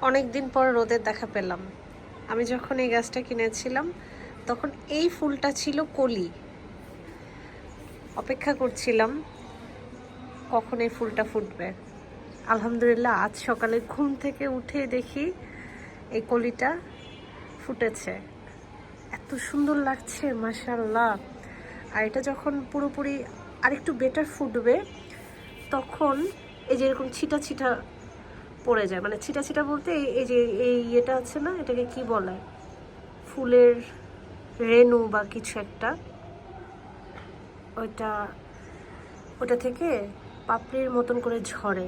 অনেক দিন পর রোদের দেখা পেলাম। আমি যখন এই গাছটা কিনেছিলাম তখন এই ফুলটা ছিল কলি। অপেক্ষা করছিলাম কখন এই ফুলটা ফুটবে। আলহামদুলিল্লাহ আজ সকালে ঘুম থেকে উঠে দেখি এই কলিটা ফুটেছে। এত সুন্দর লাগছে মাশাআল্লাহ। আর এটা যখন পুরোপুরি আরেকটু বেটার ফুটবে তখন এই যে এরকম ছিটা ছিটা পড়ে যায়, মানে ছিটা ছিটা বলতে এই যে এই ইয়েটা আছে না, এটাকে কি বলে, ফুলের রেণু বা কিছু একটা, ওইটা ওটা থেকে পাপড়ির মতন করে ঝরে।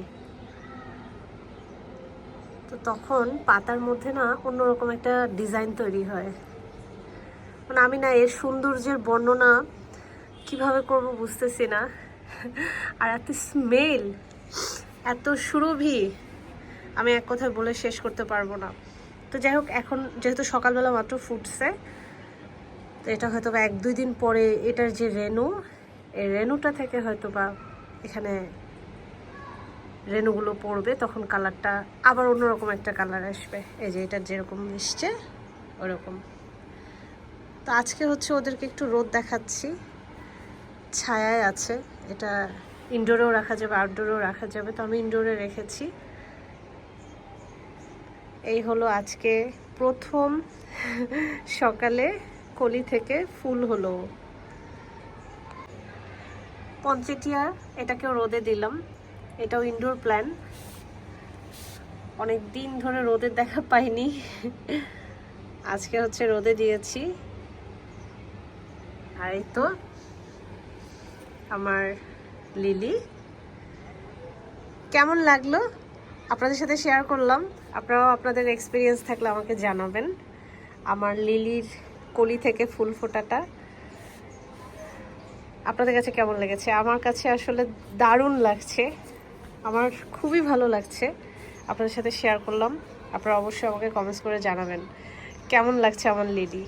তো তখন পাতার মধ্যে না অন্যরকম একটা ডিজাইন তৈরি হয়। মানে আমি না এর সৌন্দর্যের বর্ণনা কিভাবে করব বুঝতেছি না। আর এত স্মেল, এত সুরভি, আমি এক কথায় বলে শেষ করতে পারবো না। তো যাই হোক, এখন যেহেতু সকালবেলা মাত্র ফুটছে, তো এটা হয়তো বা 1-2 দিন পরে এটার যে রেণু, এই রেণুটা থেকে হয়তো বা এখানে রেণুগুলো পড়বে, তখন কালারটা আবার অন্যরকম একটা কালার আসবে। এই যে এটা যেরকম মিশছে ওরকম। তো আজকে হচ্ছে ওদেরকে একটু রোদ দেখাচ্ছি, ছায়ায় আছে। এটা ইনডোরেও রাখা যাবে, আউটডোরেও রাখা যাবে, তো আমি ইনডোরে রেখেছি। এই হলো আজকে প্রথম সকালে কলি থেকে ফুল হলো। পঞ্চেটিয়া, এটাকেও রোদে দিলাম, এটাও ইনডোর প্ল্যান। অনেক দিন ধরে রোদের দেখা পাইনি, আজকে হচ্ছে রোদে দিয়েছি। আর এই তো আমার লিলি। কেমন লাগলো আপনাদের সাথে শেয়ার করলাম। আপনারাও আপনাদের এক্সপিরিয়েন্স থাকলে আমাকে জানাবেন। আমার লিলির কলি থেকে ফুল ফোটাটা আপনাদের কাছে কেমন লেগেছে? আমার কাছে আসলে দারুণ লাগছে, আমার খুবই ভালো লাগছে। আপনাদের সাথে শেয়ার করলাম। আপনারা অবশ্যই আমাকে কমেন্টস করে জানাবেন কেমন লাগছে আমার লিলি।